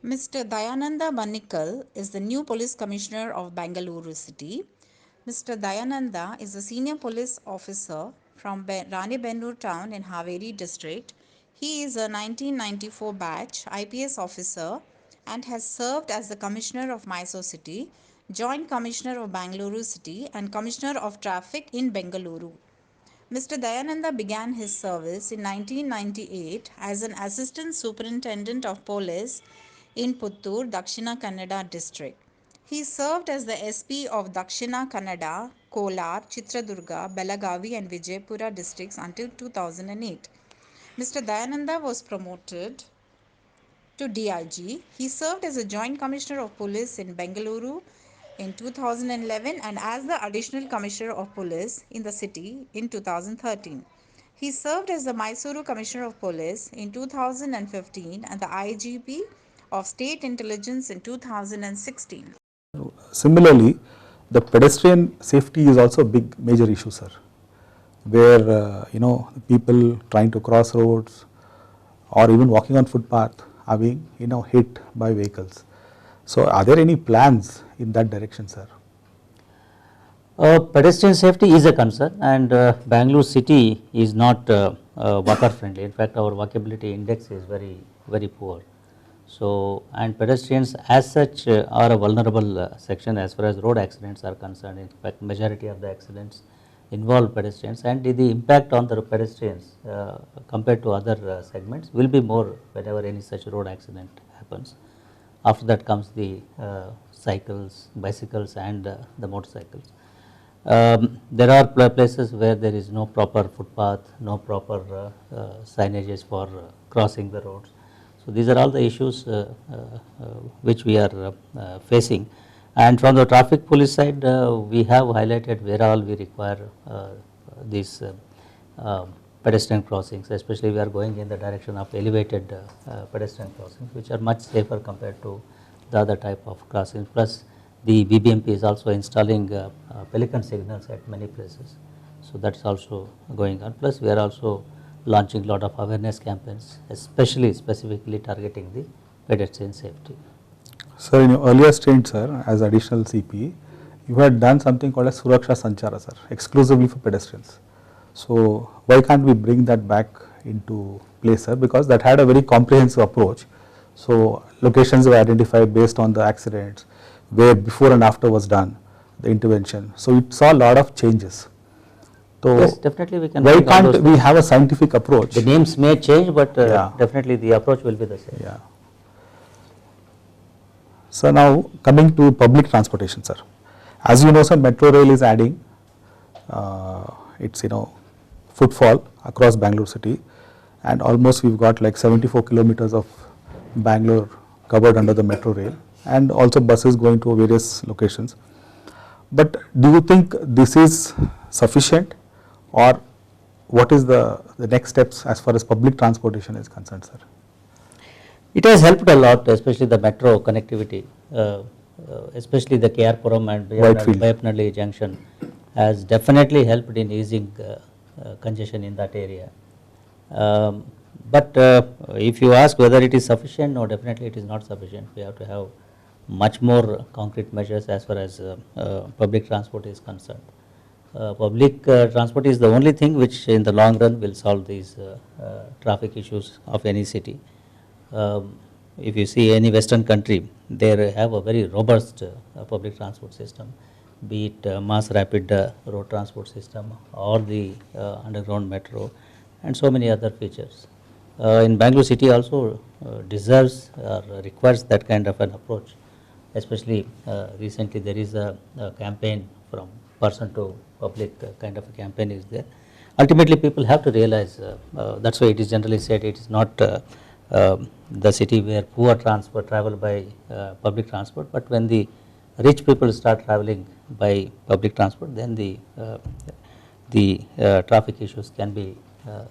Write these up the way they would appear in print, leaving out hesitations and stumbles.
Mr. Dayananda is the new police commissioner of Bengaluru city. Mr. Dayananda is a senior police officer from Ranebennur town in Haveri district. He is a 1994 batch IPS officer and has served as the commissioner of Mysore city, joint commissioner of Bengaluru city and commissioner of traffic in Bengaluru. Mr. Dayananda began his service in 1998 as an assistant superintendent of police in Puttur, Dakshina Kannada district. He served as the SP of Dakshina Kannada, Kolar, Chitradurga, Belagavi, and Vijaypura districts until 2008. Mr. Dayananda was promoted to DIG. He served as a Joint Commissioner of Police in Bengaluru in 2011 and as the Additional Commissioner of Police in the city in 2013. He served as the Mysuru Commissioner of Police in 2015 and the IGP of State Intelligence in 2016. Similarly, the pedestrian safety is also a big major issue, sir, where people trying to cross roads or even walking on footpath are being hit by vehicles. So, are there any plans in that direction, sir? Pedestrian safety is a concern, and Bangalore city is not walker friendly. In fact, our walkability index is very poor. So, and pedestrians as such are a vulnerable section as far as road accidents are concerned. In fact, majority of the accidents involve pedestrians, and the impact on the pedestrians compared to other segments will be more whenever any such road accident happens. After that comes the cycles, bicycles and the motorcycles. There are places where there is no proper footpath, no proper signages for crossing the roads. So, these are all the issues which we are facing, and from the traffic police side we have highlighted where all we require these pedestrian crossings, especially we are going in the direction of elevated pedestrian crossings which are much safer compared to the other type of crossings. Plus the BBMP is also installing pelican signals at many places, so that is also going on. Plus we are also launching a lot of awareness campaigns, especially specifically targeting the pedestrian safety. Sir, in your earlier stint, sir, as additional CP, you had done something called as Suraksha Sanchara, sir, exclusively for pedestrians. So, why can't we bring that back into place, sir? Because that had a very comprehensive approach. So, locations were identified based on the accidents, where before and after was done, the intervention. So, it saw a lot of changes. So, yes, definitely we can. Why can't we have a scientific approach? The names may change, but definitely the approach will be the same. Yeah. So, now coming to public transportation, sir. As you know, sir, metro rail is adding its footfall across Bangalore city, and almost we've got like 74 kilometers of Bangalore covered under the metro rail, and also buses going to various locations. But do you think this is sufficient, or what is the next steps as far as public transportation is concerned, sir? It has helped a lot, especially the metro connectivity, especially the KR Puram and Bayapnalli junction has definitely helped in easing congestion in that area. But if you ask whether it is sufficient, no, definitely it is not sufficient. We have to have much more concrete measures as far as public transport is concerned. Public transport is the only thing which in the long run will solve these traffic issues of any city. If you see any western country, they have a very robust public transport system, be it mass rapid road transport system or the underground metro and so many other features. In Bangalore city also deserves or requires that kind of an approach, especially recently there is a campaign from person to public kind of a campaign is there. Ultimately people have to realize that's why it is generally said it is not the city where poor travel by public transport, but when the rich people start traveling by public transport, then the traffic issues can be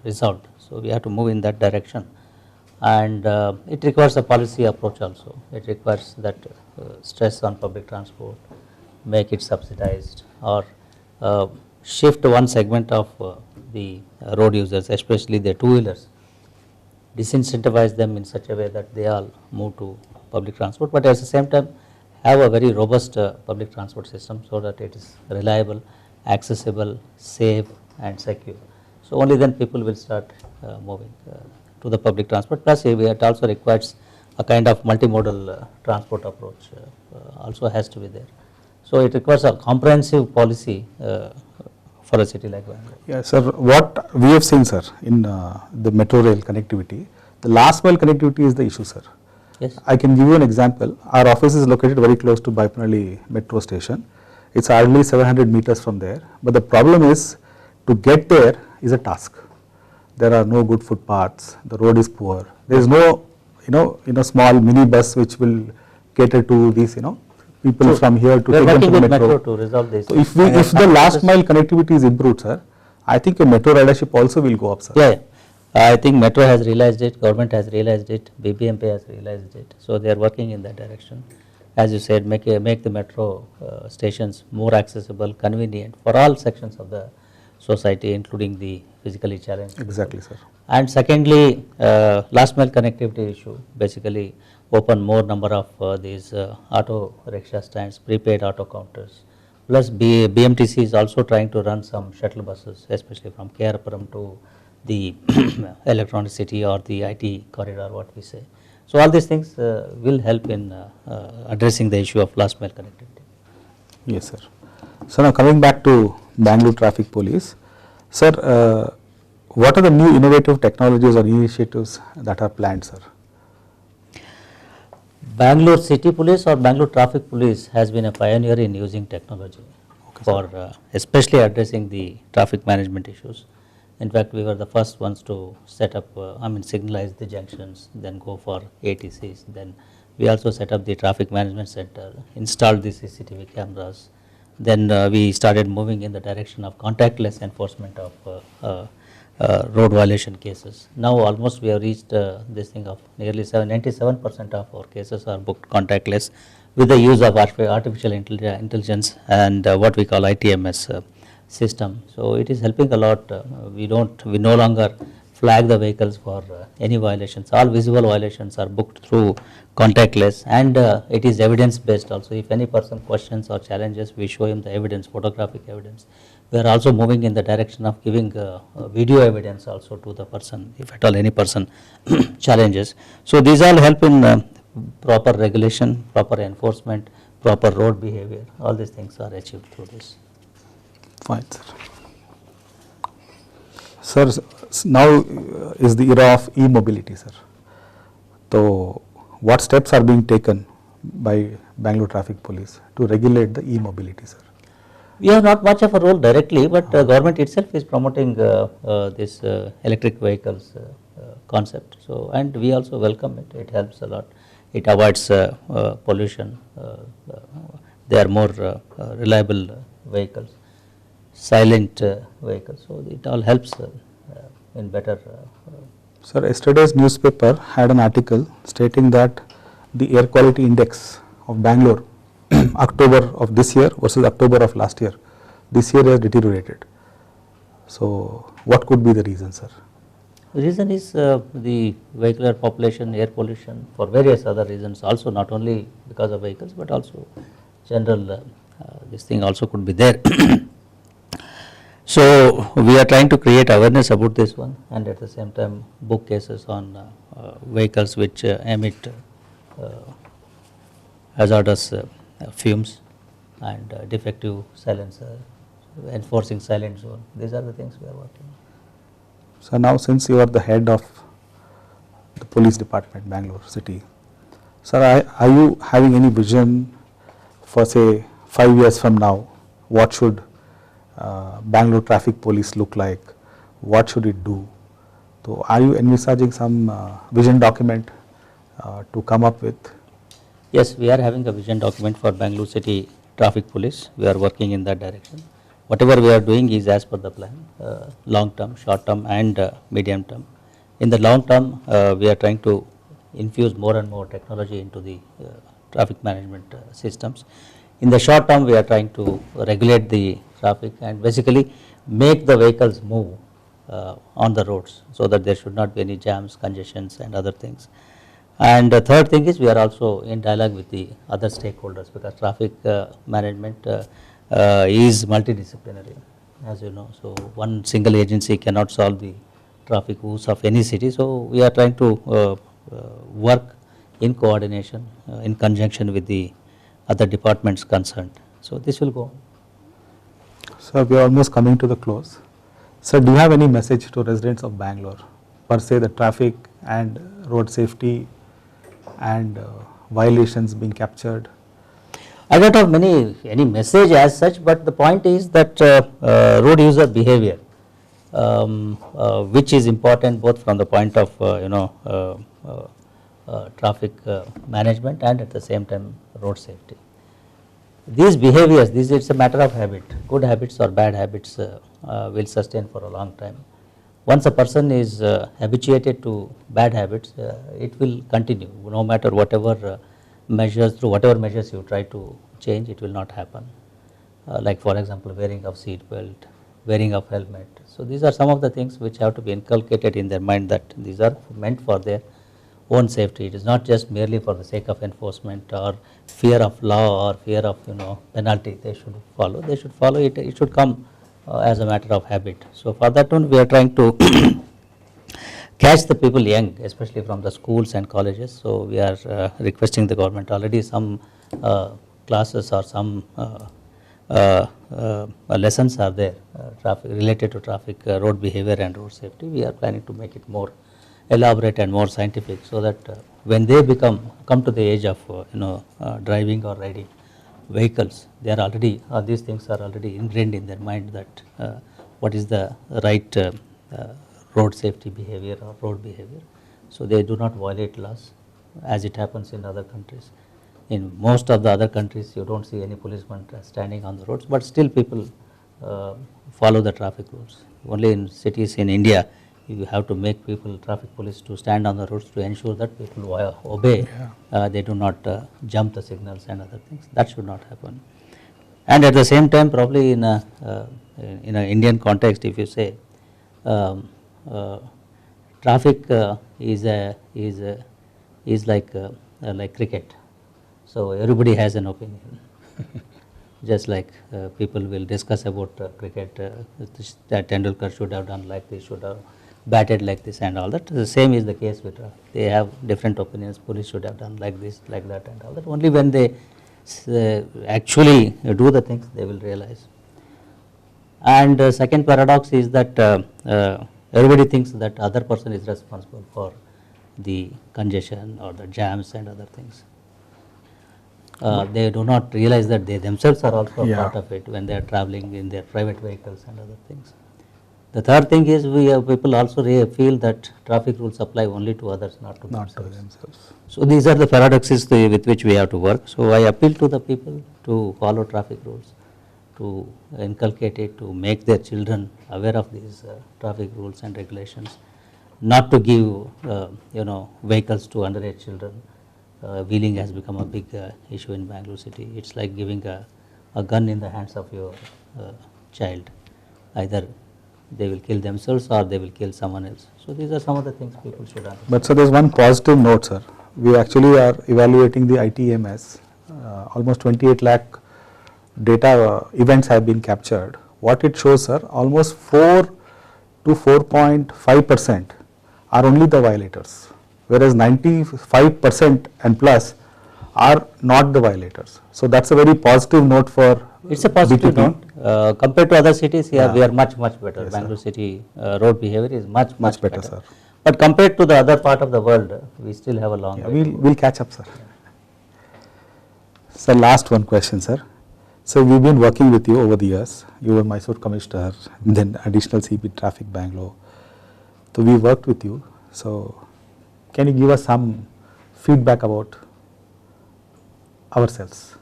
resolved. So we have to move in that direction, and it requires a policy approach also. It requires that stress on public transport, make it subsidized, or shift one segment of the road users, especially the two-wheelers, disincentivize them in such a way that they all move to public transport, but at the same time have a very robust public transport system so that it is reliable, accessible, safe and secure. So only then people will start moving to the public transport. Plus it also requires a kind of multimodal transport approach also has to be there. So it requires a comprehensive policy for a city like Bangalore. Yes, sir. What we have seen, sir, in the metro rail connectivity, the last mile connectivity is the issue, sir. Yes. I can give you an example. Our office is located very close to Baipanalli metro station. It's hardly 700 meters from there. But the problem is to get there is a task. There are no good footpaths. The road is poor. There is no, small mini bus which will cater to these, people So from here to we are take them to working the with metro. to resolve this. So if the last mile connectivity is improved, sir, I think a metro ridership also will go up, sir. Yeah, I think metro has realized it, government has realized it, BBMP has realized it. So they are working in that direction. As you said, make the metro stations more accessible, convenient for all sections of the society, including the physically challenged. Exactly, sir. And secondly, last mile connectivity issue, basically open more number of these auto rickshaw stands, prepaid auto counters. Plus BMTC is also trying to run some shuttle buses, especially from KR to the electronic city or the IT corridor, what we say. So all these things will help in addressing the issue of last mile connectivity. Yes, sir. So now coming back to Bangalore Traffic Police, sir, what are the new innovative technologies or initiatives that are planned, sir? Bangalore City Police or Bangalore Traffic Police has been a pioneer in using technology for especially addressing the traffic management issues. In fact, we were the first ones to set up, signalize the junctions, then go for ATCs. Then we also set up the traffic management center, installed the CCTV cameras. Then we started moving in the direction of contactless enforcement of road violation cases. Now almost we have reached this thing of nearly 97% of our cases are booked contactless with the use of artificial intelligence and what we call ITMS system. So it is helping a lot. We no longer flag the vehicles for any violations. All visible violations are booked through contactless, and it is evidence based also. If any person questions or challenges, we show him the evidence, photographic evidence. We are also moving in the direction of giving video evidence also to the person, if at all any person challenges. So these all help in proper regulation, proper enforcement, proper road behavior. All these things are achieved through this. Fine, sir. Sir, now is the era of e-mobility, sir. So, what steps are being taken by Bangalore Traffic Police to regulate the e-mobility, sir? We have not much of a role directly, but government itself is promoting this electric vehicles concept. So, and we also welcome it. It helps a lot. It avoids pollution. They are more reliable vehicles, silent vehicles. So it all helps in better. Sir, yesterday's newspaper had an article stating that the air quality index of Bangalore October of this year versus October of last year, this year has deteriorated. So what could be the reason, sir? The reason is the vehicular population, air pollution, for various other reasons also, not only because of vehicles but also general this thing also could be there. So we are trying to create awareness about this one, and at the same time book cases on vehicles which emit hazardous fumes and defective silencer, enforcing silent zone. These are the things we are working on. So now since you are the head of the police department, Bangalore city, sir, are you having any vision for say 5 years from now? What should Bangalore traffic police look like? What should it do? So are you envisaging some vision document to come up with? Yes, we are having a vision document for Bangalore City Traffic Police. We are working in that direction. Whatever we are doing is as per the plan, long term, short term and medium term. In the long term, we are trying to infuse more and more technology into the traffic management systems. In the short term, we are trying to regulate the traffic and basically make the vehicles move on the roads so that there should not be any jams, congestions and other things. And the third thing is we are also in dialogue with the other stakeholders, because traffic management is multidisciplinary, as you know. So one single agency cannot solve the traffic woes of any city. So we are trying to work in coordination, in conjunction with the other departments concerned. So this will go on. So we are almost coming to the close. Sir, do you have any message to residents of Bangalore, per se the traffic and road safety and violations being captured? I don't have any message as such, but the point is that road user behavior, which is important both from the point of traffic management and at the same time road safety. These behaviors, it's a matter of habit. Good habits or bad habits will sustain for a long time. Once a person is habituated to bad habits, it will continue. No matter whatever measures you try to change, it will not happen. Like for example, wearing of seat belt, wearing of helmet. So these are some of the things which have to be inculcated in their mind, that these are meant for their own safety. It is not just merely for the sake of enforcement or fear of law or fear of penalty. They should follow. They should follow it. It should come as a matter of habit. So for that one, we are trying to catch the people young, especially from the schools and colleges. So we are requesting the government. Already some classes or some lessons are there related to traffic, road behavior and road safety. We are planning to make it more elaborate and more scientific, so that when they come to the age of driving or riding vehicles, they are already these things are already ingrained in their mind, that what is the right road safety behavior or road behavior. So they do not violate laws as it happens in other countries. In most of the other countries, you don't see any policeman standing on the roads, but still people follow the traffic rules. Only in cities in India, you have to make people, traffic police, to stand on the roads to ensure that people obey. They do not jump the signals and other things. That should not happen. And at the same time, probably in an Indian context, if you say traffic is like cricket. So everybody has an opinion. Just like people will discuss about cricket, that Tendulkar should have done like this, should have batted like this and all that. The same is the case with traffic. They have different opinions. Police should have done like this, like that and all that. Only when they actually do the things, they will realize. And second paradox is that everybody thinks that other person is responsible for the congestion or the jams and other things. They do not realize that they themselves are also a part of it when they are traveling in their private vehicles and other things. The third thing is people also feel that traffic rules apply only to others, not to themselves. So these are the paradoxes with which we have to work. So I appeal to the people to follow traffic rules, to inculcate it, to make their children aware of these traffic rules and regulations, not to give vehicles to underage children. Wheeling has become a big issue in Bangalore city. It's like giving a gun in the hands of your child. Either they will kill themselves or they will kill someone else. So these are some of the things people should understand. But sir, there's one positive note, sir. We actually are evaluating the ITMS. Almost 28 lakh data events have been captured. What it shows, sir, almost 4 to 4.5% are only the violators, whereas 95% and plus are not the violators. So that's a very positive note for It's a positive BTP. note. Compared to other cities, here we are much better. Yes, Bangalore city road behavior is much better, sir. But compared to the other part of the world, we still have a long way. We'll catch up, sir. Sir, last one question, sir. So we've been working with you over the years. You were Mysore Commissioner, then additional CP Traffic Bangalore. So we worked with you. So can you give us some feedback about ourselves?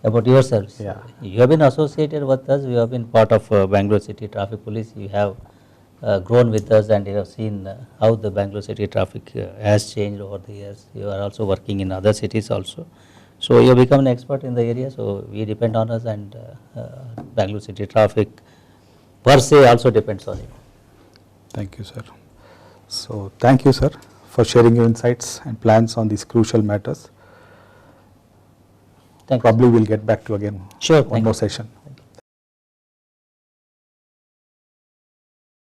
About yourselves? Yeah. You have been associated with us. You have been part of Bangalore City Traffic Police. You have grown with us, and you have seen how the Bangalore City traffic has changed over the years. You are also working in other cities also. So you have become an expert in the area. So we depend on us, and Bangalore City traffic per se also depends on you. Thank you, sir. So thank you, sir, for sharing your insights and plans on these crucial matters. Thank you. Probably we'll get back to again Sure, one thank more you. session.